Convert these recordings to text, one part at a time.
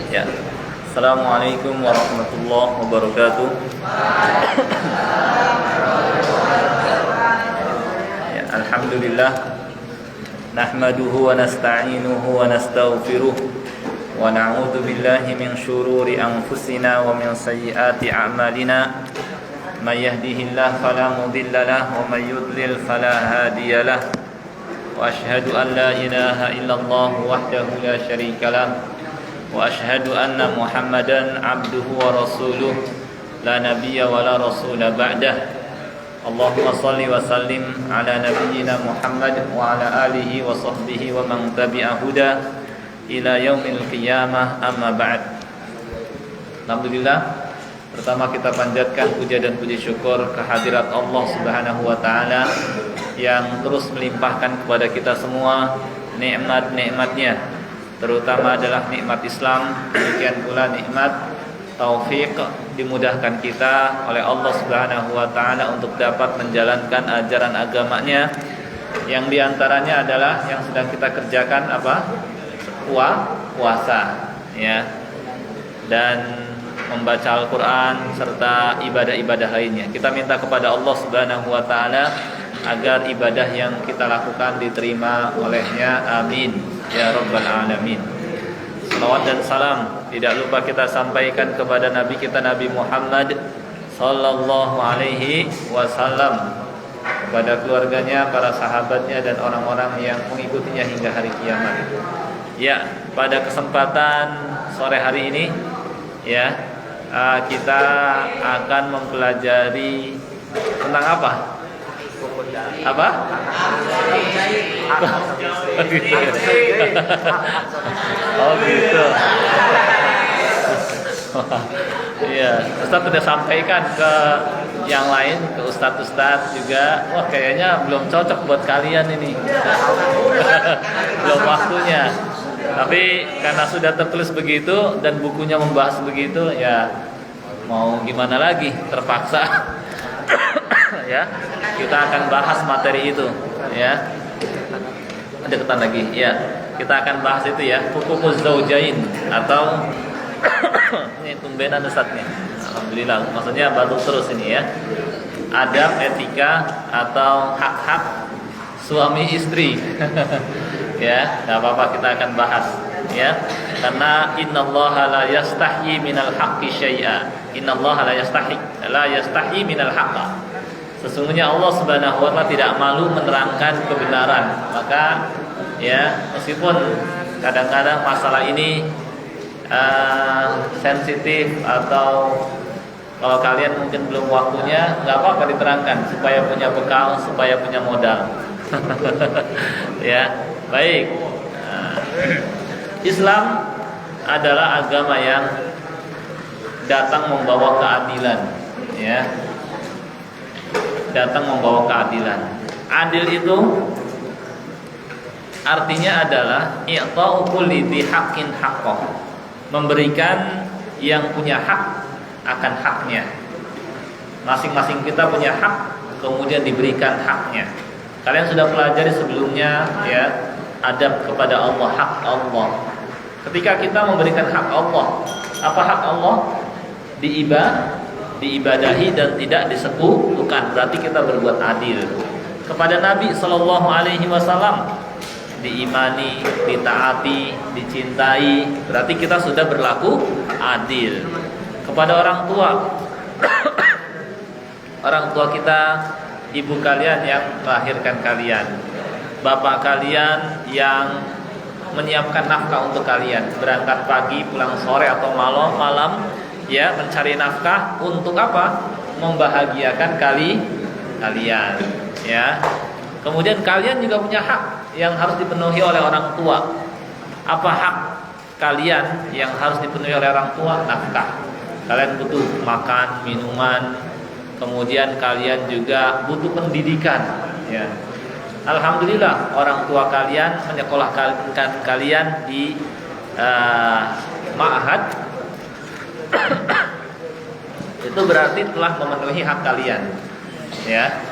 Ya. Assalamualaikum warahmatullahi wabarakatuh. Ya, alhamdulillah nahmaduhu wa nasta'inuhu wa nastaghfiruh wa na'udzu billahi min syururi anfusina wa min sayyiati a'malina. May yahdihillahu fala mudilla lahu wa may yudlil fala hadiya lahu. Wa asyhadu an la ilaha illallah wahdahu la syarika lahu wa asyhadu anna Muhammadan abduhu wa rasuluh la nabiyya wa la rasula ba'dah. Allahumma shalli wa sallim ala nabiyyina Muhammad wa ala alihi wa sahbihi wa man tabi'a huda ila yaumil qiyamah, amma ba'd. Alhamdulillah, pertama kita panjatkan puja dan puji syukur kehadirat Allah Subhanahu wa taala yang terus melimpahkan kepada kita semua nikmat-nikmatnya, terutama adalah nikmat Islam, demikian pula nikmat taufik, dimudahkan kita oleh Allah Subhanahu wa taala untuk dapat menjalankan ajaran agamanya, yang diantaranya adalah yang sedang kita kerjakan apa? Puasa, ya, dan membaca Al-Quran serta ibadah-ibadah lainnya. Kita minta kepada Allah Subhanahu wa taala agar ibadah yang kita lakukan diterima olehnya, amin ya rabbal alamin. Salawat dan salam tidak lupa kita sampaikan kepada Nabi kita Nabi Muhammad sallallahu alaihi wasallam, kepada keluarganya, para sahabatnya, dan orang-orang yang mengikutinya hingga hari kiamat. Ya, pada kesempatan sore hari ini, ya, kita akan mempelajari tentang apa? Apa? Oh gitu. Iya, Ustaz sudah sampaikan ke yang lain, ke Ustaz-Ustaz juga. Wah, kayaknya belum cocok buat kalian ini. Belum waktunya. Tapi karena sudah tertulis begitu dan bukunya membahas begitu, ya mau gimana lagi, terpaksa. Ya, kita akan bahas materi itu, ya. Ada ketan lagi, ya. Kita akan bahas itu, ya, hukumuz zaujain, atau ini tumbenan Ustaznya. Alhamdulillah, maksudnya baru terus ini, ya. Adab, etika atau hak-hak suami istri. Ya, enggak apa-apa, kita akan bahas, ya. Karena innallaha la yastahyi minal haqqi syai'a. Innallaha la yastahyi minal haqqi. Sesungguhnya Allah Subhanahu wa taala tidak malu menerangkan kebenaran. Maka, ya, meskipun kadang-kadang masalah ini sensitif, atau kalau kalian mungkin belum waktunya, enggak apa-apa diterangkan supaya punya bekal, supaya punya modal. Ya, baik. Islam adalah agama yang datang membawa keadilan, ya. Datang membawa keadilan. Adil itu artinya adalah i'ta'u kulli dzi haqqin haqqah, memberikan yang punya hak akan haknya. Masing-masing kita punya hak, kemudian diberikan haknya. Kalian sudah pelajari sebelumnya, ya, adab kepada Allah, hak Allah. Ketika kita memberikan hak Allah, apa hak Allah? Diibadahi dan tidak disekutukan, berarti kita berbuat adil. Kepada Nabi sallallahu alaihi wasallam, diimani, ditaati, dicintai, berarti kita sudah berlaku adil. Kepada orang tua, orang tua kita, ibu kalian yang melahirkan kalian, bapak kalian yang menyiapkan nafkah untuk kalian, berangkat pagi, pulang sore atau malam, ya, mencari nafkah untuk apa? Membahagiakan kalian, ya. Kemudian kalian juga punya hak yang harus dipenuhi oleh orang tua. Apa hak kalian yang harus dipenuhi oleh orang tua? Nafkah. Kalian butuh makan, minuman, kemudian kalian juga butuh pendidikan, ya. Alhamdulillah, orang tua kalian menyekolahkan kalian di ma'had. Itu berarti telah memenuhi hak kalian, ya.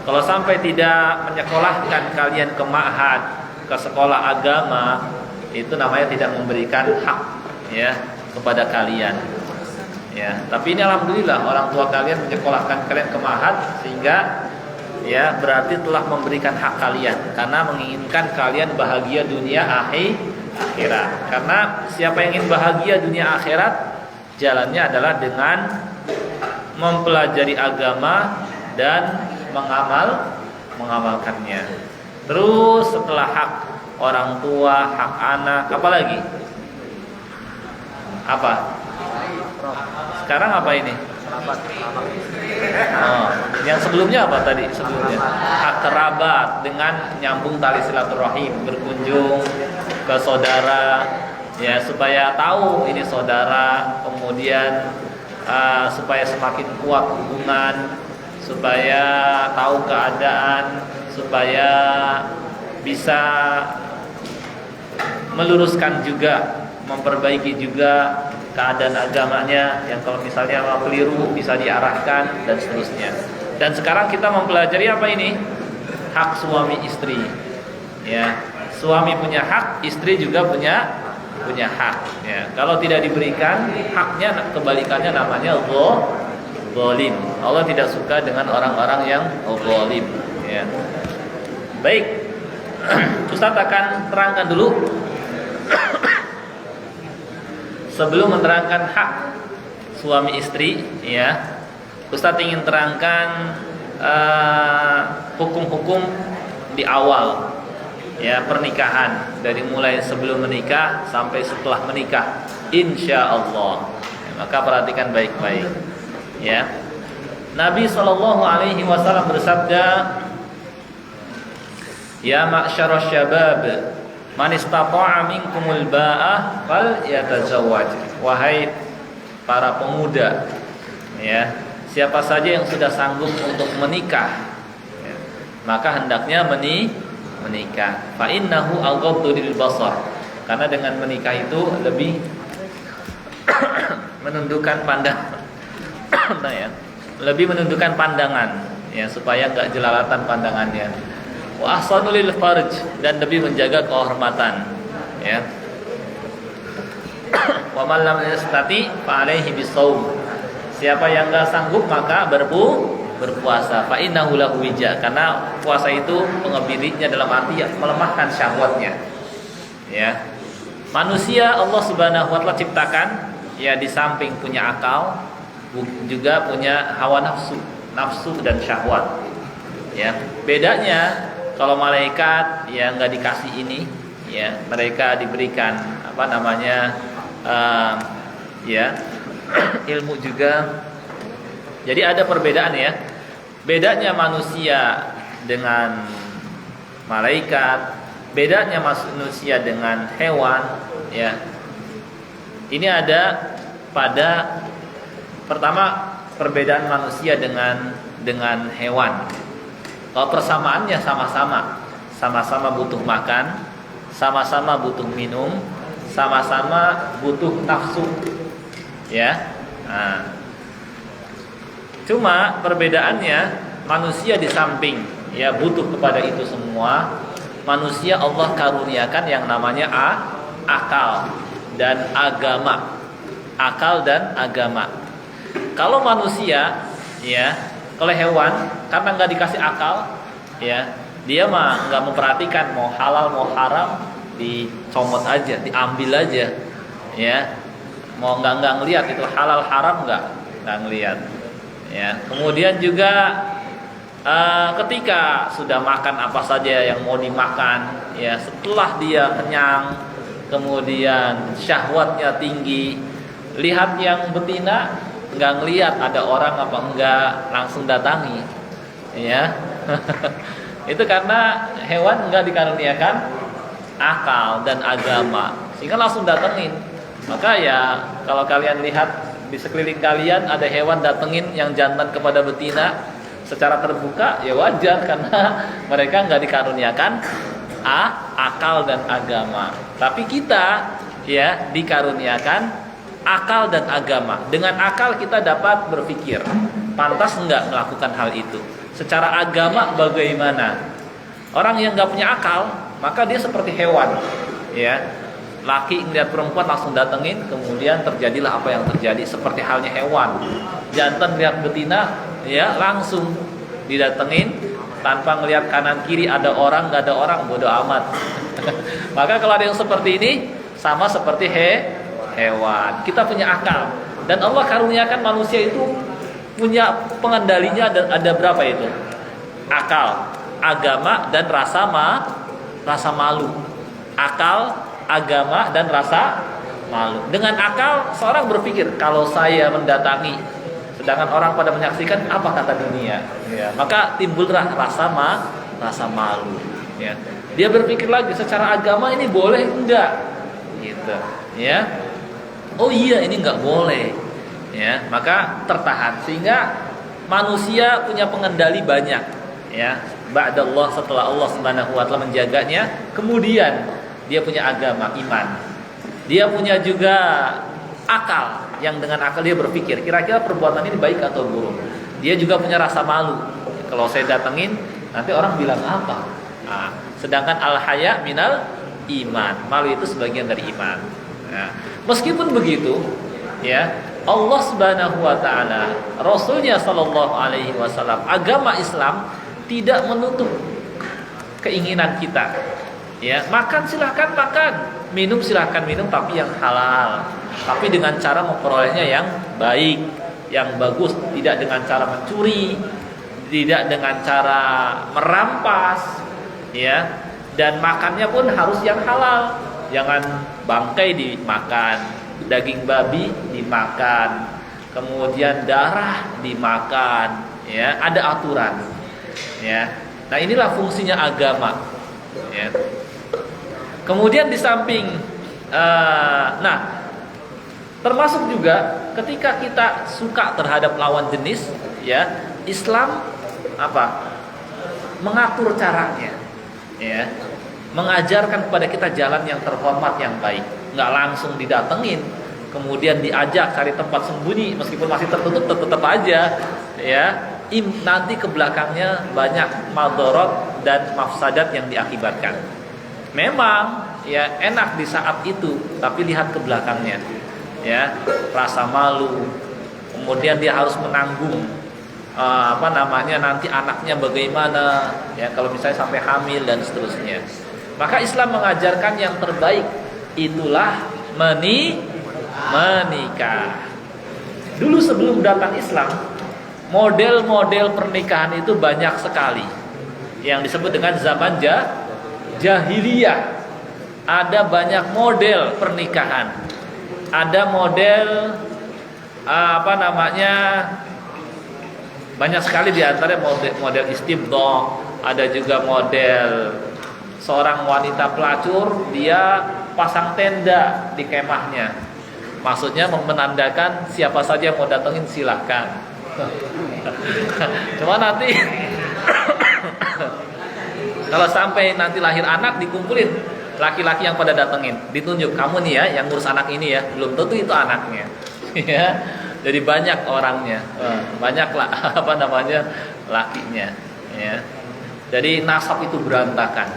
Kalau sampai tidak menyekolahkan kalian ke ma'had, ke sekolah agama, itu namanya tidak memberikan hak, ya. kepada kalian. Ya, tapi ini alhamdulillah orang tua kalian menyekolahkan kalian ke ma'had, sehingga ya berarti telah memberikan hak kalian karena menginginkan kalian bahagia dunia akhirat. Karena siapa yang ingin bahagia dunia akhirat, jalannya adalah dengan mempelajari agama dan mengamalkannya. Terus setelah hak orang tua, hak anak, apa lagi? Apa? Sekarang apa ini? Oh, yang sebelumnya apa tadi? Sebelumnya hak kerabat dengan nyambung tali silaturahim, berkunjung ke saudara, ya supaya tahu ini saudara, kemudian supaya semakin kuat hubungan, supaya tahu keadaan, supaya bisa meluruskan juga, memperbaiki juga keadaan agamanya, yang kalau misalnya mau keliru bisa diarahkan dan seterusnya. Dan sekarang kita mempelajari apa ini? Hak suami istri. Ya, suami punya hak, istri juga punya hak. Ya, kalau tidak diberikan haknya, kebalikannya namanya zalim. Allah tidak suka dengan orang-orang yang zalim. Ya. Baik, Ustaz akan terangkan dulu. Sebelum menerangkan hak suami istri, ya, Ustaz ingin terangkan hukum-hukum di awal, ya, pernikahan, dari mulai sebelum menikah sampai setelah menikah, insya Allah. Ya, maka perhatikan baik-baik, ya. Nabi SAW bersabda, ya ma'syarasy syabab, man istata'a minkumul ba'ah fal yatazawwaj. Wahai para pemuda, ya, siapa saja yang sudah sanggup untuk menikah, ya, maka hendaknya menikah. Fa innahu aghaddu lil basar. Karena dengan menikah itu lebih menundukkan ya, lebih menundukkan pandangan, ya, supaya enggak jelalatan pandangannya. Wa ahsanu lil farj, dan lebih menjaga kehormatan, ya. Wa man lam yastati fa alaihi bisawm. Siapa yang enggak sanggup maka berpuasa. Fa innahu lahu wija, karena puasa itu pengebirinya dalam arti melemahkan syahwatnya. Ya. Manusia Allah Subhanahu wa taala ciptakan, ya, di samping punya akal juga punya hawa nafsu dan syahwat. Ya. Bedanya kalau malaikat, ya, nggak dikasih ini, ya, mereka diberikan ya, ilmu juga. Jadi ada perbedaan, ya. Bedanya manusia dengan malaikat, bedanya manusia dengan hewan, ya. Ini ada pada pertama perbedaan manusia dengan hewan. Kalau persamaannya sama-sama butuh makan, sama-sama butuh minum, sama-sama butuh nafsu, ya. Nah, cuma perbedaannya manusia di samping, ya, butuh kepada itu semua, manusia Allah karuniakan yang namanya akal dan agama. Akal dan agama. Kalau manusia, ya, kalau hewan karena nggak dikasih akal, ya, dia mah nggak memperhatikan mau halal mau haram, dicomot aja, diambil aja, ya, mau nggak ngelihat itu halal haram, nggak ngelihat, ya. Kemudian juga ketika sudah makan apa saja yang mau dimakan, ya, setelah dia kenyang, kemudian syahwatnya tinggi, lihat yang betina, nggak ngelihat ada orang apa enggak, langsung datangi, ya. Itu karena hewan nggak dikaruniakan akal dan agama, sehingga langsung datengin. Maka, ya, kalau kalian lihat di sekeliling kalian ada hewan datengin yang jantan kepada betina secara terbuka, ya wajar, karena mereka nggak dikaruniakan akal dan agama. Tapi kita, ya, dikaruniakan akal dan agama. Dengan akal kita dapat berpikir, pantas enggak melakukan hal itu. Secara agama bagaimana? Orang yang enggak punya akal, maka dia seperti hewan, ya. Laki ngeliat perempuan langsung datengin, kemudian terjadilah apa yang terjadi, seperti halnya hewan. Jantan lihat betina, ya langsung didatengin, tanpa ngelihat kanan kiri ada orang nggak ada orang, bodo amat. Maka kalau ada yang seperti ini, sama seperti hewan. Kita punya akal, dan Allah karuniakan manusia itu punya pengendalinya. Ada berapa itu? Akal, agama, dan rasa malu. Akal, agama, dan rasa malu. Dengan akal seorang berpikir, kalau saya mendatangi sedangkan orang pada menyaksikan, apa kata dunia, ya, maka timbullah rasa malu, ya. Dia berpikir lagi, secara agama ini boleh enggak, gitu, ya. Oh iya, ini enggak boleh, ya. Maka tertahan, sehingga manusia punya pengendali banyak, ya. Ba'dallah, setelah Allah Subhanahu wa taala menjaganya, kemudian dia punya agama, iman. Dia punya juga akal, yang dengan akal dia berpikir kira-kira perbuatan ini baik atau buruk. Dia juga punya rasa malu. Kalau saya datengin, nanti orang bilang apa? Nah, sedangkan al-haya minal iman. Malu itu sebagian dari iman. Nah, meskipun begitu, ya, Allah Subhanahu wa taala, Rasulnya sallallahu alaihi wasallam, agama Islam tidak menutup keinginan kita. Ya, makan silahkan makan, minum silahkan minum, tapi yang halal, tapi dengan cara memperolehnya yang baik, yang bagus, tidak dengan cara mencuri, tidak dengan cara merampas, ya. Dan makannya pun harus yang halal, jangan bangkai dimakan, daging babi dimakan, kemudian darah dimakan, ya. Ada aturan, ya. Nah, inilah fungsinya agama, ya. Kemudian di samping, termasuk juga ketika kita suka terhadap lawan jenis, ya, Islam apa? Mengatur caranya, ya, mengajarkan kepada kita jalan yang terhormat, yang baik. Nggak langsung didatengin, kemudian diajak cari tempat sembunyi, meskipun masih tertutup, tetap aja, ya. Nanti ke belakangnya banyak madorot dan mafsadat yang diakibatkan. Memang ya enak di saat itu, tapi lihat ke belakangnya, ya, rasa malu, kemudian dia harus menanggung nanti anaknya bagaimana, ya, kalau misalnya sampai hamil dan seterusnya. Maka Islam mengajarkan yang terbaik, itulah menikah. Dulu sebelum datang Islam, model-model pernikahan itu banyak sekali, yang disebut dengan zaman jahiliyah. Ada banyak model pernikahan. Ada model banyak sekali di antara model istibdha. Ada juga model seorang wanita pelacur, dia pasang tenda di kemahnya. Maksudnya menandakan siapa saja yang mau datengin silahkan. Cuma nanti kalau sampai nanti lahir anak, dikumpulin laki-laki yang pada datengin, ditunjuk, kamu nih ya yang ngurus anak ini ya, belum tentu itu anaknya. Ya, jadi banyak orangnya, banyaklah lakinya, ya. Jadi nasab itu berantakan.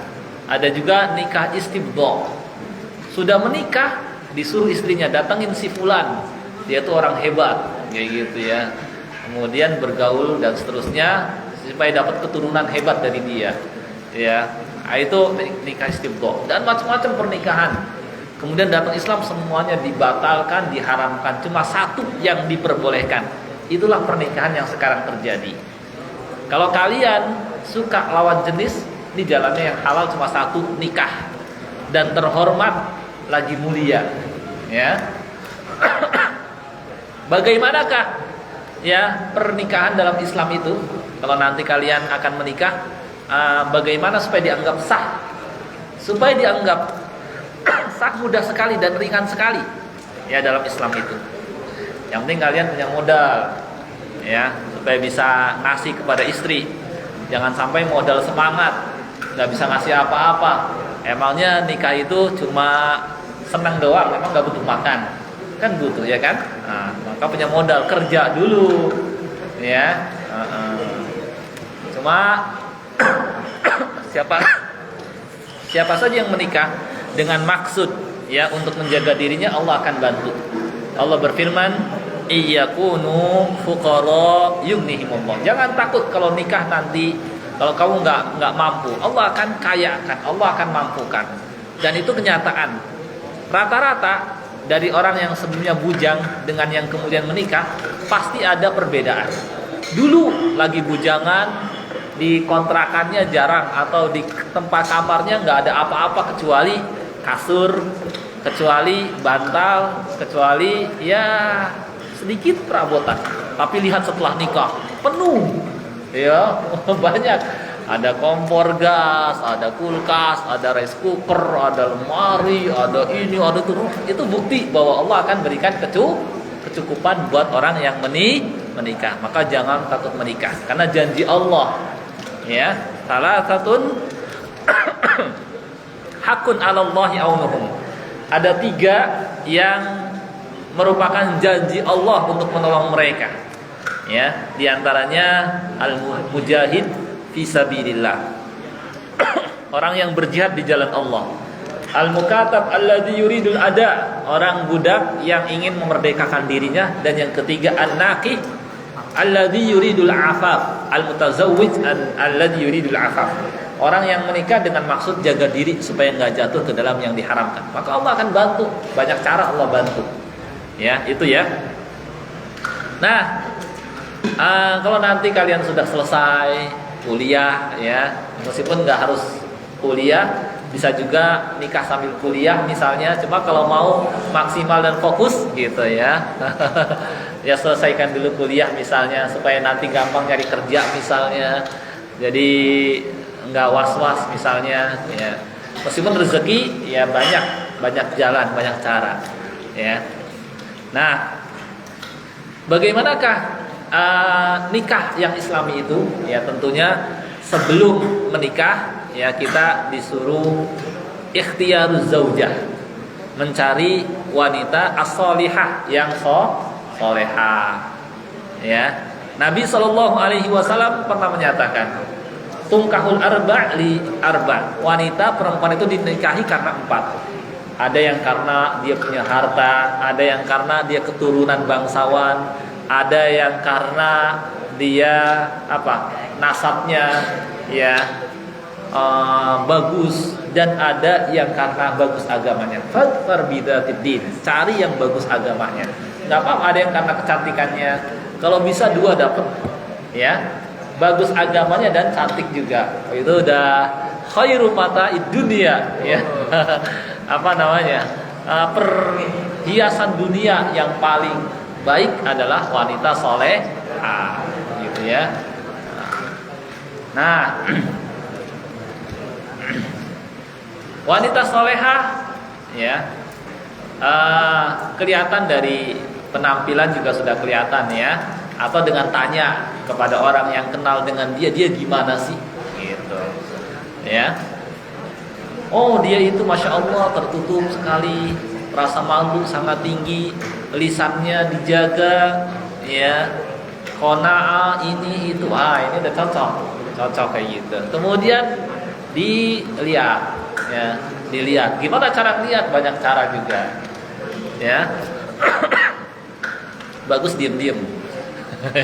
Ada juga nikah istibdha. Sudah menikah, disuruh istrinya datengin si fulan, dia tuh orang hebat, kayak gitu ya. Kemudian bergaul dan seterusnya supaya dapat keturunan hebat dari dia. Ya, itu nikah istibdha dan macam-macam pernikahan. Kemudian datang Islam, semuanya dibatalkan, diharamkan, cuma satu yang diperbolehkan. Itulah pernikahan yang sekarang terjadi. Kalau kalian suka lawan jenis, ini jalannya yang halal cuma satu, nikah, dan terhormat lagi mulia, ya. Bagaimanakah ya pernikahan dalam Islam itu? Kalau nanti kalian akan menikah, bagaimana supaya dianggap sah? Supaya dianggap sah mudah sekali dan ringan sekali, ya, dalam Islam itu. Yang penting kalian punya modal, ya, supaya bisa ngasih kepada istri. Jangan sampai modal semangat, nggak bisa ngasih apa-apa. Emangnya nikah itu cuma senang doang, memang nggak butuh makan, kan butuh, ya kan? Nah, maka punya modal, kerja dulu, ya. Cuma siapa saja yang menikah dengan maksud, ya untuk menjaga dirinya, Allah akan bantu. Allah berfirman, iyakunu fuqara yughnihimullah. Jangan takut kalau nikah nanti, kalau kamu nggak mampu, Allah akan kayakan, Allah akan mampukan. Dan itu kenyataan. Rata-rata dari orang yang sebelumnya bujang dengan yang kemudian menikah pasti ada perbedaan. Dulu lagi bujangan, di kontrakannya jarang, atau di tempat kamarnya nggak ada apa-apa kecuali kasur, kecuali bantal, kecuali ya sedikit perabotan. Tapi lihat setelah nikah penuh, ya banyak. Ada kompor gas, ada kulkas, ada rice cooker, ada lemari, ada ini, ada itu. Itu bukti bahwa Allah akan berikan kecukupan buat orang yang menikah. Maka jangan takut menikah, karena janji Allah, ya, salah satu hakun 'alallahi aunuhum. Ada 3 yang merupakan janji Allah untuk menolong mereka. Ya, di antaranya al-mujahid fi sabilillah. Orang yang berjihad di jalan Allah. Al-mukatab alladzi yuridul ada, orang budak yang ingin memerdekakan dirinya. Dan yang ketiga an-naqih alladzi yuridul afaf, al-mutazawwij alladzi yuridul afaf. Orang yang menikah dengan maksud jaga diri supaya nggak jatuh ke dalam yang diharamkan. Maka Allah akan bantu. Banyak cara Allah bantu. Ya, itu ya. Nah, kalau nanti kalian sudah selesai kuliah, ya, meskipun nggak harus kuliah, bisa juga nikah sambil kuliah misalnya. Cuma kalau mau maksimal dan fokus gitu ya, ya selesaikan dulu kuliah misalnya, supaya nanti gampang cari kerja misalnya. Jadi nggak was-was misalnya, ya. Meskipun rezeki ya banyak jalan, banyak cara, ya. Nah, bagaimanakah nikah yang Islami itu? Ya tentunya sebelum menikah ya kita disuruh ikhtiyaruz zaujah, mencari wanita as-solihah yang solehah. Ya, Nabi SAW pernah menyatakan, tungkahul arba' li arba'. Wanita perempuan itu dinikahi karena 4. Ada yang karena dia punya harta, ada yang karena dia keturunan bangsawan, ada yang karena dia nasabnya ya bagus, dan ada yang karena bagus agamanya. Fadfar bidzatiddin, cari yang bagus agamanya. Nggak apa-apa ada yang karena kecantikannya, kalau bisa 2 dapat, ya, bagus agamanya dan cantik juga. Itu udah khairu mata'id dunia, ya. Perhiasan dunia yang paling baik adalah wanita solehah, gitu ya. Nah, wanita solehah, ya, kelihatan dari penampilan juga sudah kelihatan, ya. Atau dengan tanya kepada orang yang kenal dengan dia gimana sih, gitu, ya. Oh, dia itu masya Allah tertutup sekali, rasa malu sangat tinggi, lisannya dijaga, ya, qanaah ini itu, ini udah cocok kayak gitu. Kemudian dilihat, ya, gimana cara lihat? Banyak cara juga, ya. Bagus diem-diem,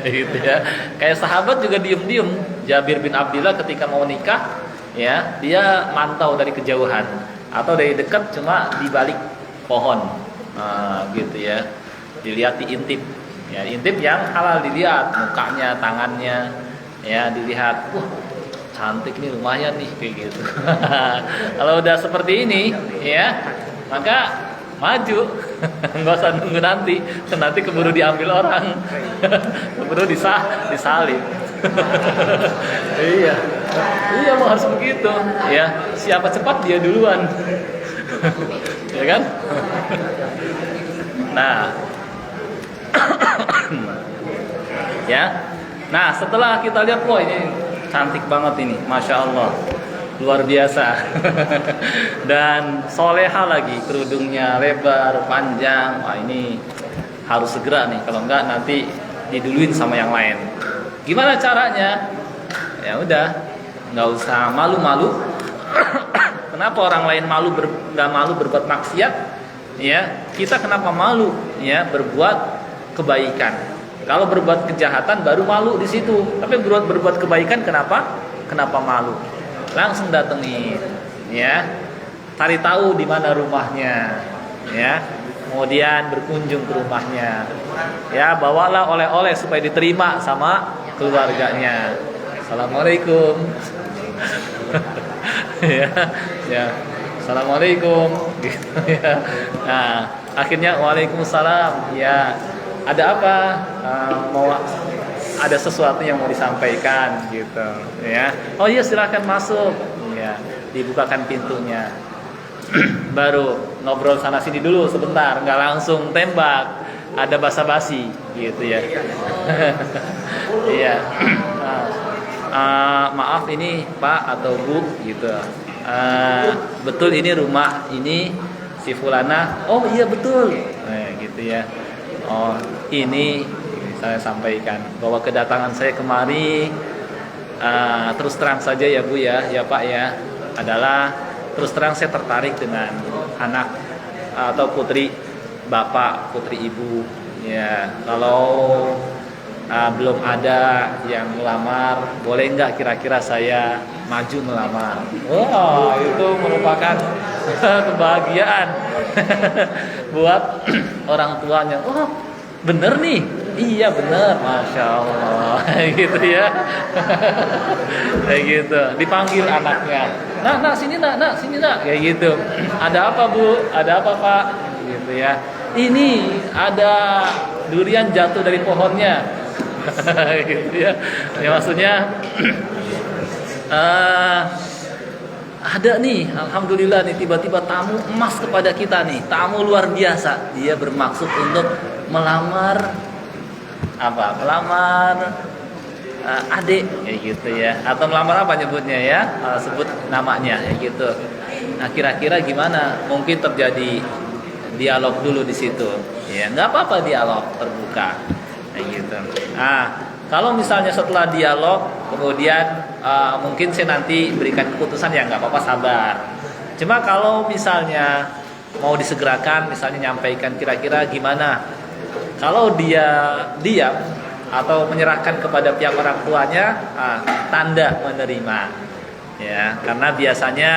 gitu ya. Kayak sahabat juga diem-diem. Jabir bin Abdillah ketika mau nikah, ya, dia mantau dari kejauhan atau dari dekat, cuma di balik pohon, gitu ya. Dilihat, diintip, ya, intip yang halal dilihat, mukanya, tangannya, ya, dilihat. Cantik nih, lumayan nih, kayak gitu. Kalau udah seperti ini, ya, maka maju. Nggak usah nunggu nanti keburu diambil orang, keburu disalib. Iya, mau harus begitu, ya. Siapa cepat dia duluan, ya kan? Nah, ya. Nah, setelah kita lihat, wah ini cantik banget ini, masya Allah, luar biasa. Dan soleha lagi, kerudungnya lebar, panjang. Wah, ini harus segera nih, kalau enggak nanti diduluin sama yang lain. Gimana caranya? Ya udah, nggak usah malu-malu. Kenapa orang lain nggak malu berbuat maksiat? ya, kita kenapa malu ya berbuat kebaikan? Kalau berbuat kejahatan baru malu di situ. Tapi berbuat kebaikan kenapa? Kenapa malu? Langsung datengin, ya. Cari tahu di mana rumahnya, ya. Kemudian berkunjung ke rumahnya. Ya, bawalah oleh-oleh supaya diterima sama keluarganya. Assalamualaikum. Ya, ya. Assalamualaikum gitu ya. Nah, akhirnya waalaikumsalam. Ya, ada apa? Mau ada sesuatu yang mau disampaikan gitu ya. Oh iya, silakan masuk. Ya, dibukakan pintunya. Baru ngobrol sana sini dulu sebentar, nggak langsung tembak. Ada basa-basi gitu ya. Iya. Maaf ini Pak atau Bu gitu. Betul ini rumah ini si fulana? Oh iya betul. Gitu ya. Oh ini saya sampaikan bahwa kedatangan saya kemari terus terang saja ya Bu ya Pak ya, adalah terus terang saya tertarik dengan anak atau putri Bapak, putri Ibu ya. Kalau belum ada yang melamar, boleh nggak kira-kira saya maju melamar? Wah, itu merupakan kebahagiaan buat orang tuanya. Oh, bener nih, iya bener, masya Allah, gitu ya, kayak gitu. Dipanggil anaknya, nak sini nak sini nak, kayak gitu. Ada apa Bu? Ada apa Pak? Gitu ya. Ini ada durian jatuh dari pohonnya. Gitu ya. Ya maksudnya ada nih, alhamdulillah nih tiba-tiba tamu emas kepada kita nih, tamu luar biasa. Dia bermaksud untuk melamar apa? Melamar adik kayak gitu ya. Atau melamar apa nyebutnya ya? Sebut namanya kayak gitu. Nah, kira-kira gimana? Mungkin terjadi dialog dulu di situ. Ya, nggak apa-apa dialog terbuka. Kayak gitu. Nah, kalau misalnya setelah dialog kemudian mungkin saya nanti berikan keputusan, ya nggak apa-apa, sabar. Cuma kalau misalnya mau disegerakan, misalnya nyampaikan kira-kira gimana, kalau dia diam atau menyerahkan kepada pihak orang tuanya, tanda menerima ya. Karena biasanya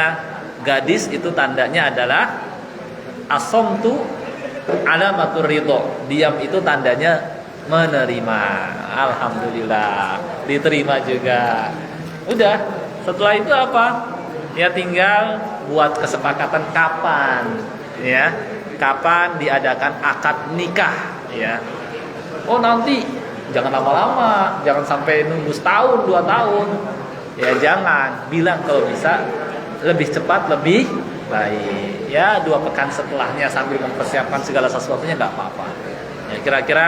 gadis itu tandanya adalah asomtu alamatur ridho, diam itu tandanya menerima. Alhamdulillah diterima juga. Udah, setelah itu apa? Ya tinggal buat kesepakatan kapan ya, kapan diadakan akad nikah ya. Oh nanti jangan lama-lama, jangan sampai nunggu setahun 2 tahun ya, jangan. Bilang kalau bisa lebih cepat lebih baik ya, 2 pekan setelahnya sambil mempersiapkan segala sesuatunya nggak apa-apa ya. Kira-kira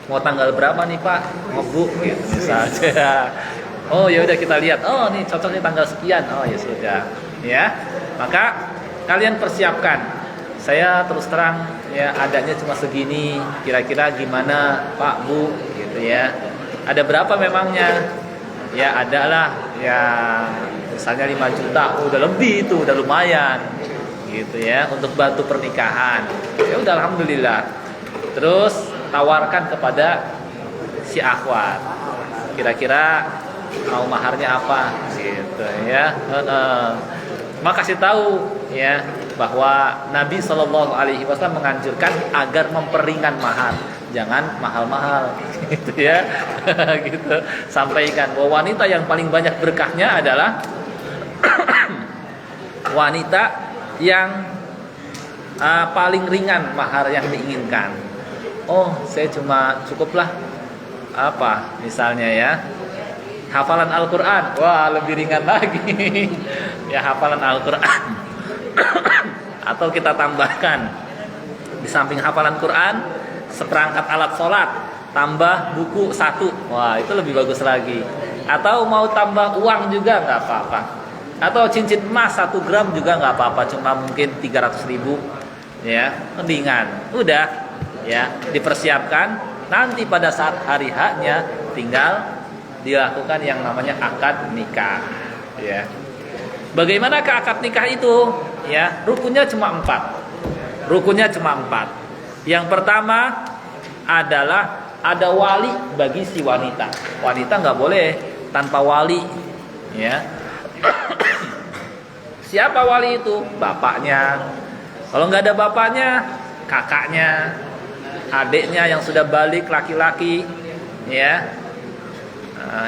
mau tanggal berapa nih Pak, mau Bu gitu misalnya. Oh ya udah kita lihat, oh nih cocoknya tanggal sekian, oh ya sudah ya. Maka kalian persiapkan. Saya terus terang ya adanya cuma segini, kira-kira gimana Pak Bu gitu ya. Ada berapa memangnya? Ya adalah ya misalnya 5 juta, udah lebih itu, udah lumayan gitu ya untuk bantu pernikahan. Ya udah alhamdulillah. Terus tawarkan kepada si akhwat, kira-kira mau maharnya apa gitu ya. Makasih tahu ya bahwa Nabi Shallallahu Alaihi Wasallam menganjurkan agar memperingan mahar, jangan mahal-mahal gitu ya. Gitu. Sampaikan bahwa wanita yang paling banyak berkahnya adalah wanita yang paling ringan mahar yang diinginkan. Oh, saya cuma cukuplah apa misalnya ya, hafalan Al-Quran. Wah, lebih ringan lagi. Ya, hafalan Al-Quran. Atau kita tambahkan di samping hafalan Quran, seperangkat alat sholat, tambah buku 1. Wah, itu lebih bagus lagi. Atau mau tambah uang juga nggak apa-apa. Atau cincin emas 1 gram juga nggak apa-apa, cuma mungkin 300.000 ya, mendingan. Udah ya, dipersiapkan. Nanti pada saat hari H-nya tinggal dilakukan yang namanya akad nikah ya. Bagaimanakah akad nikah itu? Ya, rukunnya cuma 4. Rukunnya cuma 4. Yang pertama adalah ada wali bagi si wanita. Wanita nggak boleh tanpa wali, ya. Siapa wali itu? Bapaknya. Kalau nggak ada bapaknya, kakaknya, adiknya yang sudah balik laki-laki, ya.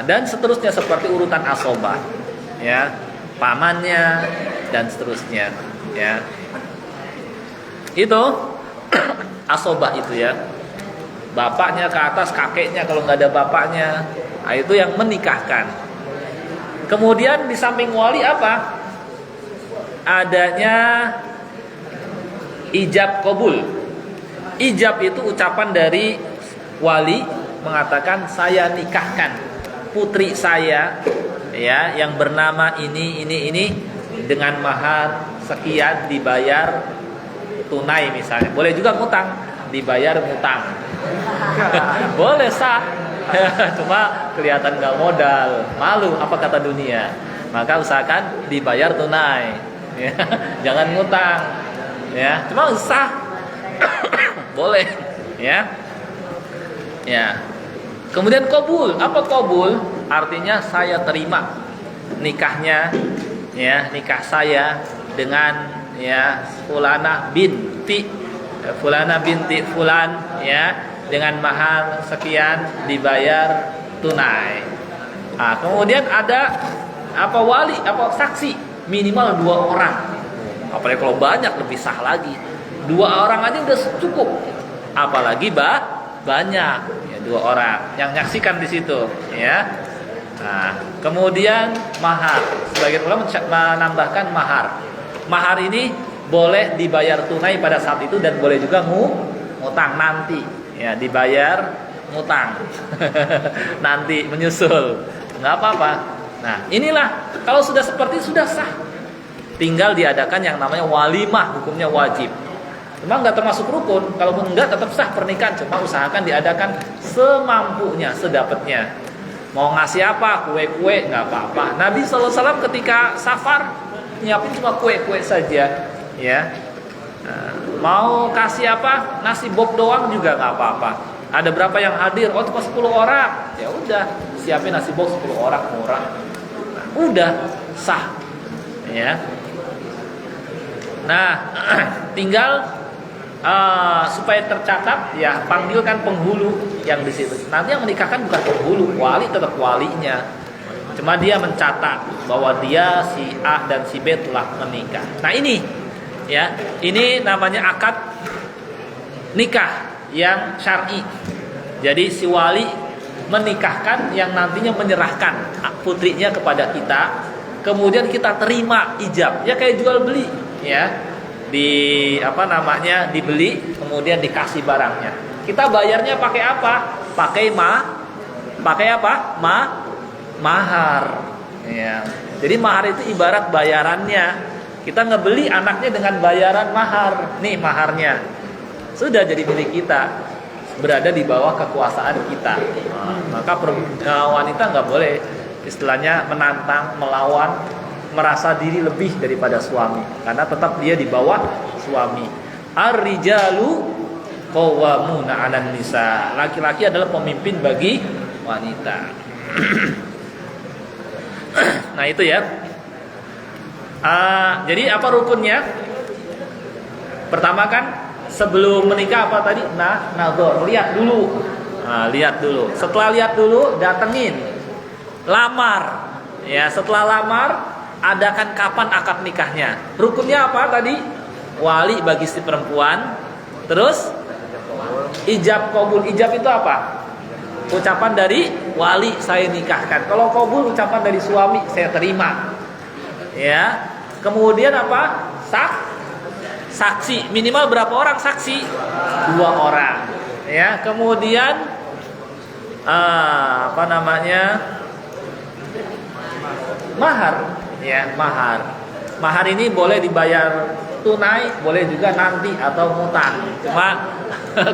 Dan seterusnya seperti urutan asobah, ya, pamannya dan seterusnya, ya. Itu asobah itu, ya. Bapaknya ke atas, kakeknya kalau nggak ada bapaknya, nah, itu yang menikahkan. Kemudian di samping wali apa? Adanya ijab kabul. Ijab itu ucapan dari wali mengatakan saya nikahkan putri saya, ya, yang bernama ini dengan mahar sekian dibayar tunai misalnya. Boleh juga ngutang, dibayar ngutang. Boleh sah. Cuma kelihatan nggak modal, malu apa kata dunia. Maka usahakan dibayar tunai, ya. Jangan ngutang, ya. Cuma sah. Boleh, ya. Ya. Kemudian qabul. Apa qabul? Artinya saya terima nikahnya, ya, nikah saya dengan, ya, fulana binti fulan, ya, dengan mahar sekian dibayar tunai. Nah, kemudian ada apa wali, apa saksi minimal 2 orang. Apalagi kalau banyak lebih sah lagi. 2 orang aja udah cukup. Apalagi banyak, ya, 2 orang yang menyaksikan di situ, ya. Nah, kemudian mahar. Sebagian ulama menambahkan mahar. Mahar ini boleh dibayar tunai pada saat itu dan boleh juga ngutang nanti, ya, dibayar ngutang. Nanti menyusul, nggak apa-apa. Nah, inilah kalau sudah seperti sudah sah. Tinggal diadakan yang namanya walimah, hukumnya wajib. Memang nggak termasuk rukun, kalaupun enggak tetap sah pernikahan, cuma usahakan diadakan semampunya, sedapatnya. Mau ngasih apa, kue-kue nggak apa-apa. Nabi SAW ketika safar nyiapin cuma kue-kue saja, ya. Mau kasih apa, nasi box doang juga nggak apa-apa. Ada berapa yang hadir? Oh, cuma 10 orang. Ya udah, siapin nasi box 10 orang, murah. Nah, udah sah, ya. Nah, tinggal supaya tercatat, ya, panggilkan penghulu yang di situ. Nanti yang menikahkan bukan penghulu, wali tetap walinya. Cuma dia mencatat bahwa dia si A dan si B telah menikah. Nah, ini, ya, ini namanya akad nikah yang syar'i. Jadi si wali menikahkan yang nantinya menyerahkan putrinya kepada kita. Kemudian kita terima ijab. Ya kayak jual beli, ya. Dibeli, kemudian dikasih barangnya. Kita bayarnya pakai apa? Pakai apa? Mahar. Ya. Jadi mahar itu ibarat bayarannya. Kita ngebeli anaknya dengan bayaran mahar. Nih maharnya. Sudah jadi milik kita. Berada di bawah kekuasaan kita. Maka wanita nggak boleh istilahnya menantang, melawan, merasa diri lebih daripada suami, karena tetap dia di bawah suami. Ar-rijalu qawwamuna 'alan nisa. Laki-laki adalah pemimpin bagi wanita. Nah, itu, ya. Jadi apa rukunnya? Pertama kan sebelum menikah apa tadi? Nazar, lihat dulu. Lihat dulu. Setelah lihat dulu, datengin. Lamar. Ya, setelah lamar adakan kapan akad nikahnya. Rukunnya apa tadi? Wali bagi si perempuan. Terus ijab kabul. Ijab itu apa? Ucapan dari wali, saya nikahkan. Kalau kabul ucapan dari suami, saya terima. Ya. Kemudian apa? Saksi. Minimal berapa orang saksi? 2 orang. Ya. Kemudian mahar. Ya, mahar. Mahar ini boleh dibayar tunai, boleh juga nanti atau ngutang. Cuma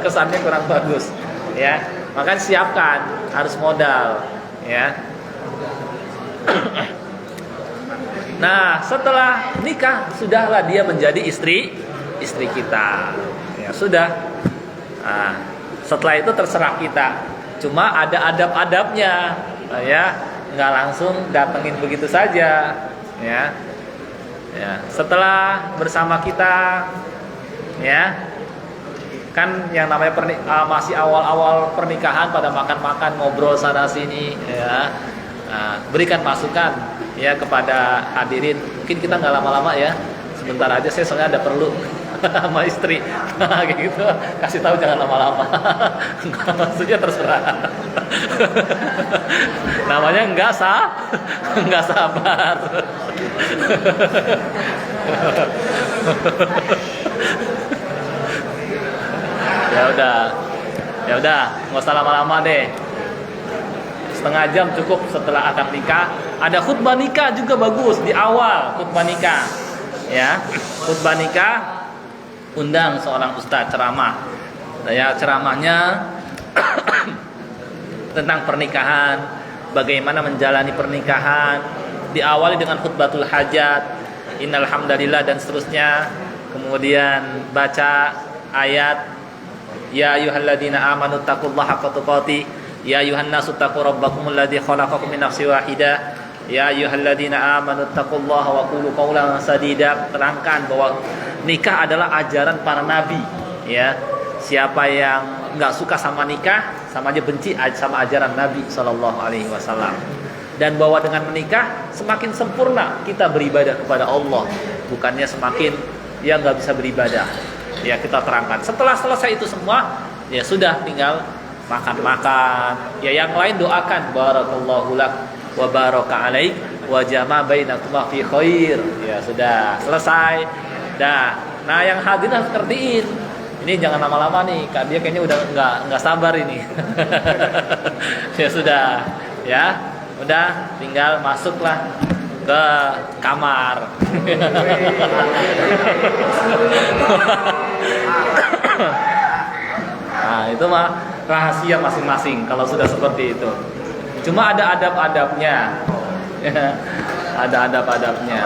kesannya kurang bagus, ya. Maka siapkan, harus modal, ya. Nah, setelah nikah sudahlah dia menjadi istri istri kita. Ya sudah. Nah, setelah itu terserah kita. Cuma ada adab-adabnya, ya, nggak langsung datengin begitu saja, ya. Ya, setelah bersama kita, ya, kan yang namanya masih awal-awal pernikahan pada makan-makan, ngobrol sana sini, ya. Nah, berikan masukan, ya, kepada hadirin. Mungkin kita nggak lama-lama, ya. Sebentar aja, saya soalnya ada perlu sama istri, kayak gitu. Kasih tahu jangan lama-lama. Maksudnya terserah. Namanya nggak sabar. Ya udah, nggak usah lama-lama deh. Setengah jam cukup setelah akad nikah. Ada khutbah nikah juga bagus di awal khutbah nikah. Ya, khutbah nikah, undang seorang ustadz ceramah. Ya, ceramahnya tentang pernikahan, bagaimana menjalani pernikahan. Diawali dengan khutbatul hajat, innal hamdalillah dan seterusnya. Kemudian baca ayat, ya ayyuhalladzina amanu taqullaha haqqa tuqatih, ya ayyuhan nasu taqu rabbakumul ladzi khalaqakum min nafsin wahidah, ya ayyuhalladzina amanu taqullaha wa qulu qawlan sadida. Terangkan bahwa nikah adalah ajaran para nabi, ya. Siapa yang enggak suka sama nikah, sama aja benci sama ajaran Nabi sallallahu alaihi wasallam. Dan bahwa dengan menikah semakin sempurna kita beribadah kepada Allah, bukannya semakin ya nggak bisa beribadah. Ya, kita terangkan. Setelah selesai itu semua, ya sudah tinggal makan-makan. Ya, yang lain doakan barakallahu lak wa baraka alaik wa jama bainakuma fi khair. Ya sudah, selesai. Nah, yang hadirin harus ngertiin. Ini jangan lama-lama nih, Kak, dia kayaknya udah nggak sabar ini. Ya sudah, ya. Udah, tinggal masuklah ke kamar. Nah, itu mah rahasia masing-masing kalau sudah seperti itu. Cuma ada adab-adabnya. Ada adab-adabnya.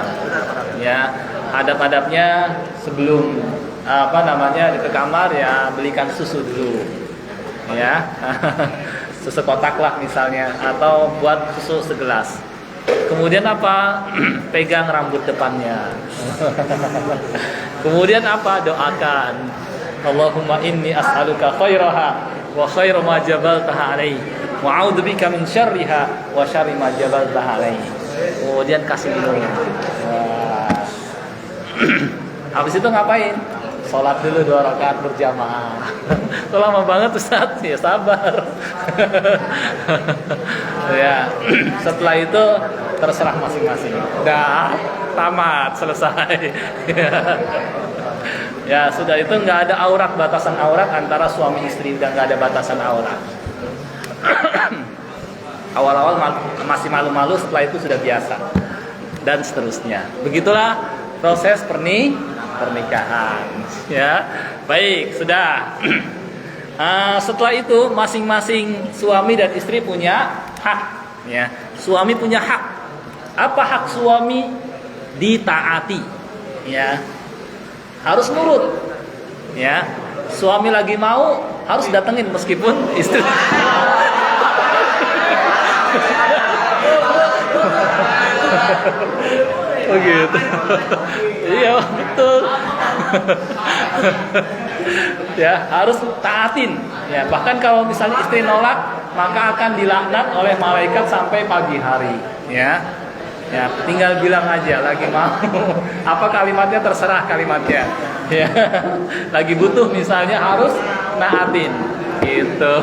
Ya, adab-adabnya sebelum ke kamar, ya, belikan susu dulu. Ya. Susu kotak lah misalnya, atau buat susu segelas. Kemudian apa? Pegang rambut depannya. Kemudian apa? Doakan. Allahumma inni as'aluka khairaha wa khairu ma jabaltaha alaihi wa a'udzubika min syarriha wa syarri ma jabaltaha alaihi. Kemudian kasih minum. Habis itu ngapain? Sholat dulu 2 rakaat berjamaah. Itu lama banget Ustaz, ya sabar. Ya, setelah itu terserah masing-masing. Udah tamat, selesai. Ya, sudah itu nggak ada aurat, batasan aurat antara suami istri, udah nggak ada batasan aurat. Awal-awal masih malu-malu, setelah itu sudah biasa. Dan seterusnya. Begitulah proses pernikahan, ya. Baik, sudah. Setelah itu masing-masing suami dan istri punya hak, ya. Suami punya hak. Apa hak suami? Ditaati, ya. Harus nurut, ya. Suami lagi mau harus datengin meskipun istri. Oh gitu. Iya, betul. Ya, harus taatin. Ya, bahkan kalau misalnya istri nolak, maka akan dilaknat oleh malaikat sampai pagi hari. Ya. Ya, tinggal bilang aja lagi mau. Apa kalimatnya terserah kalimatnya. Ya. Lagi butuh misalnya harus naatin. Gitu.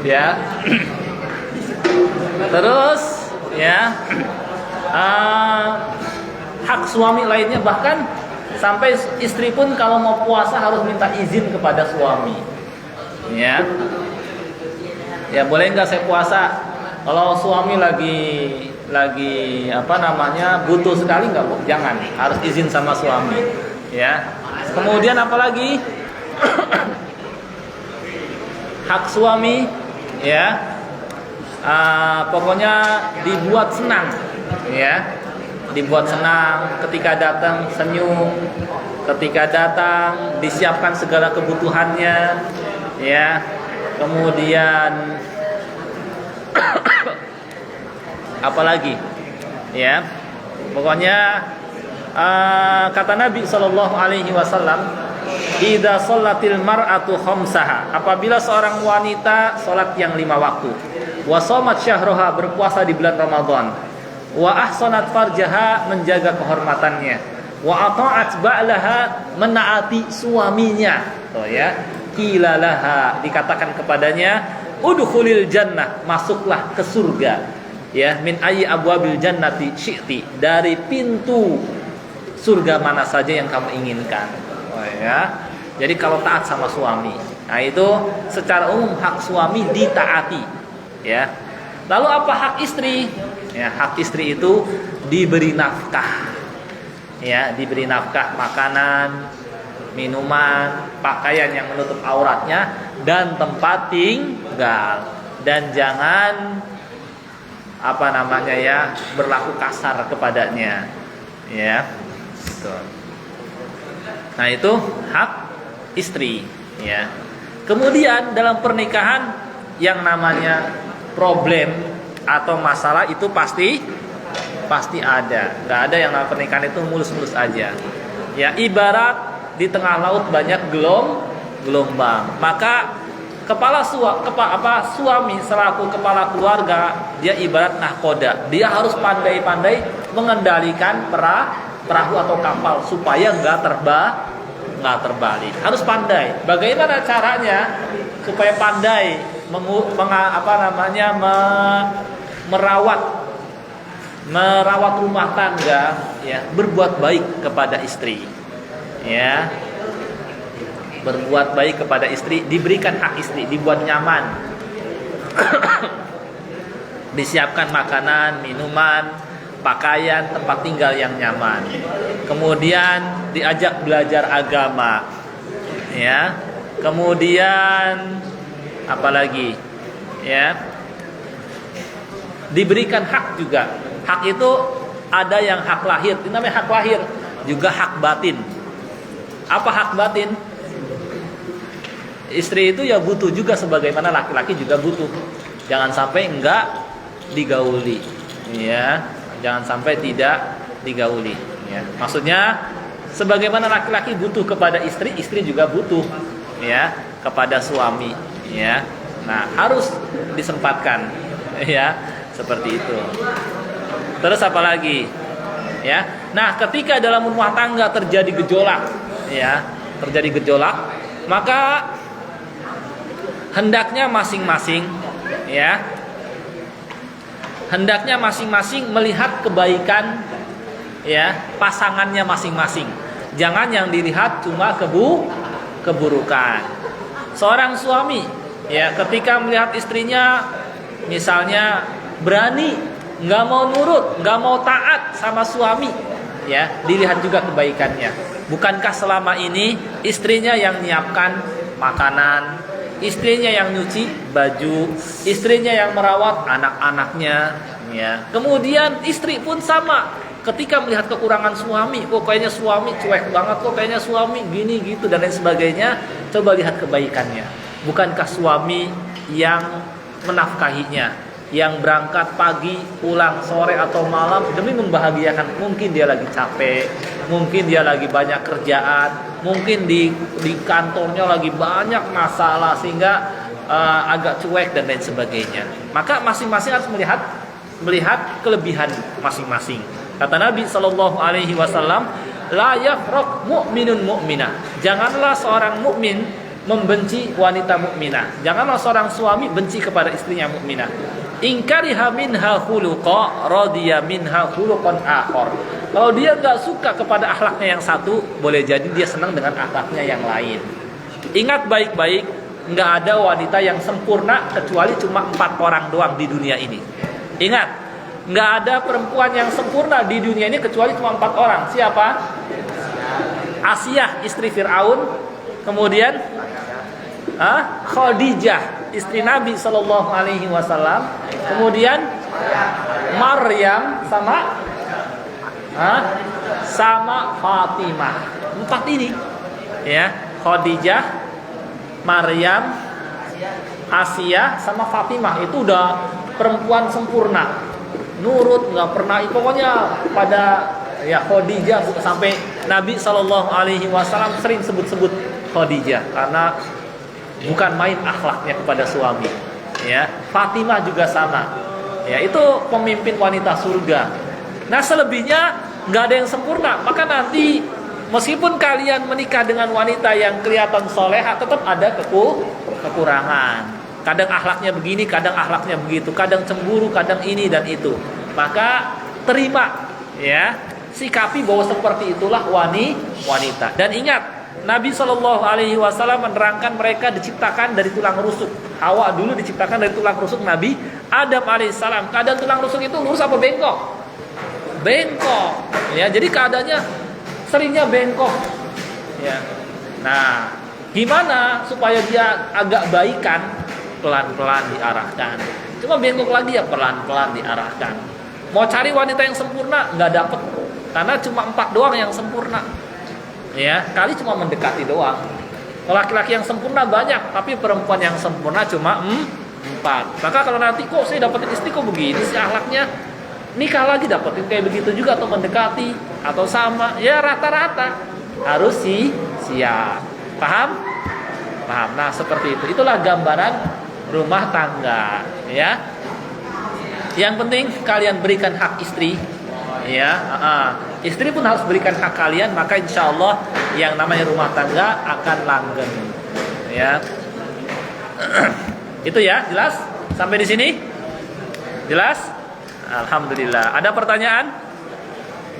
Ya. Terus, ya. Hak suami lainnya, bahkan sampai istri pun kalau mau puasa harus minta izin kepada suami, ya. Ya, boleh nggak saya puasa? Kalau suami lagi butuh sekali nggak, jangan, harus izin sama suami, ya. Kemudian apalagi hak suami, ya. Pokoknya dibuat senang, ya. Dibuat senang ketika datang, senyum. ketika datang disiapkan segala kebutuhannya, ya. Kemudian apalagi, ya. Pokoknya kata Nabi Shallallahu Alaihi Wasallam, idza sholatil mar'atu khamsaha, apabila seorang wanita sholat yang 5 waktu, wa shamat syahroha, berpuasa di bulan Ramadan, wa ahsanat farjaha, menjaga kehormatannya, wa ata'at ba'laha, menaati suaminya, ya, qila laha, dikatakan kepadanya, udkhulil jannah, masuklah ke surga, ya, min ayyi abwabil jannati syi'ti, dari pintu surga mana saja yang kamu inginkan. Oh, ya. Jadi kalau taat sama suami, nah itu secara umum hak suami ditaati, ya. Lalu apa hak istri? Ya, hak istri itu diberi nafkah, ya, diberi nafkah, makanan, minuman, pakaian yang menutup auratnya, dan tempat tinggal. Dan jangan berlaku kasar kepadanya, ya. Nah itu hak istri, ya. Kemudian dalam pernikahan yang namanya problem atau masalah itu pasti ada. Nggak ada yang namanya pernikahan itu mulus-mulus aja. Ya, ibarat di tengah laut banyak gelombang. Maka suami selaku kepala keluarga, dia ibarat nahkoda. Dia harus pandai-pandai mengendalikan perahu atau kapal supaya nggak terbalik. Harus pandai. Bagaimana caranya supaya pandai merawat rumah tangga, ya, berbuat baik kepada istri, ya. Berbuat baik kepada istri, diberikan hak istri, dibuat nyaman. Disiapkan makanan, minuman, pakaian, tempat tinggal yang nyaman. Kemudian diajak belajar agama, ya. Kemudian apalagi, ya, diberikan hak juga. Hak itu ada yang hak lahir, itu namanya hak lahir, juga hak batin. Apa hak batin? Istri itu ya butuh juga sebagaimana laki-laki juga butuh. Jangan sampai enggak digauli, ya. Jangan sampai tidak digauli, ya. Maksudnya sebagaimana laki-laki butuh kepada istri, istri juga butuh, ya, kepada suami, ya. Nah, harus disempatkan, ya, seperti itu. Terus apa lagi? Ya. Nah, ketika dalam rumah tangga terjadi gejolak, ya, maka hendaknya masing-masing melihat kebaikan, ya, pasangannya masing-masing. Jangan yang dilihat cuma keburukan. Seorang suami, ya, ketika melihat istrinya misalnya berani, nggak mau nurut, nggak mau taat sama suami, ya, dilihat juga kebaikannya. Bukankah selama ini istrinya yang nyiapkan makanan, istrinya yang nyuci baju, istrinya yang merawat anak-anaknya, ya. Kemudian istri pun sama, ketika melihat kekurangan suami, kok kayaknya suami cuek banget, kok kayaknya suami gini gitu dan lain sebagainya, coba lihat kebaikannya. Bukankah suami yang menafkahinya, yang berangkat pagi, pulang sore atau malam demi membahagiakan? Mungkin dia lagi capek, mungkin dia lagi banyak kerjaan, mungkin di kantornya lagi banyak masalah sehingga agak cuek dan lain sebagainya. Maka masing-masing harus melihat kelebihan masing-masing. Kata Nabi Shallallahu Alaihi Wasallam, la yafraq mu'minun mu'minah. Janganlah seorang mukmin membenci wanita mukminah. Janganlah seorang suami benci kepada istrinya mukminah. Ingkariha minha khuluqa radiya minha khuluqan akhar. Kalau dia enggak suka kepada akhlaknya yang satu, boleh jadi dia senang dengan akhlaknya yang lain. Ingat baik-baik, enggak ada wanita yang sempurna kecuali cuma 4 orang doang di dunia ini. Ingat, enggak ada perempuan yang sempurna di dunia ini kecuali cuma 4 orang. Siapa? Asiyah istri Fir'aun, kemudian Khadijah istri Nabi Sallallahu Alaihi Wasallam, kemudian Maryam sama Fatimah. 4 4 ini, ya, Khadijah, Maryam, Asia, sama Fatimah itu udah perempuan sempurna, nurut, nggak pernah, pokoknya pada ya Khadijah sampai Nabi Shallallahu Alaihi Wasallam sering sebut-sebut Khadijah karena bukan main akhlaknya kepada suami. Ya, Fatimah juga sama. Ya, itu pemimpin wanita surga. Nah, selebihnya nggak ada yang sempurna. Maka nanti meskipun kalian menikah dengan wanita yang kelihatan soleha, tetap ada kekurangan. Kadang akhlaknya begini, kadang akhlaknya begitu, kadang cemburu, kadang ini dan itu. Maka terima, ya, sikapi bahwa seperti itulah wanita. Dan ingat, Nabi Shallallahu Alaihi Wasallam menerangkan mereka diciptakan dari tulang rusuk. Hawa dulu diciptakan dari tulang rusuk Nabi Adam alaihissalam. Keadaan tulang rusuk itu lurus apa bengkok? Bengkok. Ya, jadi keadaannya seringnya bengkok. Ya. Nah, gimana supaya dia agak baikan? Pelan-pelan diarahkan. Cuma bengkok lagi ya pelan-pelan diarahkan. Mau cari wanita yang sempurna nggak dapet, karena cuma 4 doang yang sempurna. Ya, kali cuma mendekati doang. Laki-laki yang sempurna banyak, tapi perempuan yang sempurna cuma 4. Maka kalau nanti kok saya dapetin istri kok begini sih akhlaknya, nikah lagi dapetin kayak begitu juga atau mendekati atau sama, ya rata-rata harus siap. Paham? Paham. Nah, seperti itu. Itulah gambaran rumah tangga, ya. Yang penting kalian berikan hak istri. Ya, istri pun harus berikan hak kalian, maka insya Allah yang namanya rumah tangga akan langgeng. Ya, itu ya, jelas sampai di sini, jelas. Alhamdulillah. Ada pertanyaan?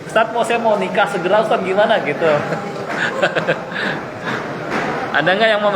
Ustaz, saya mau nikah segera, Ustaz, gimana gitu? Ada nggak yang mau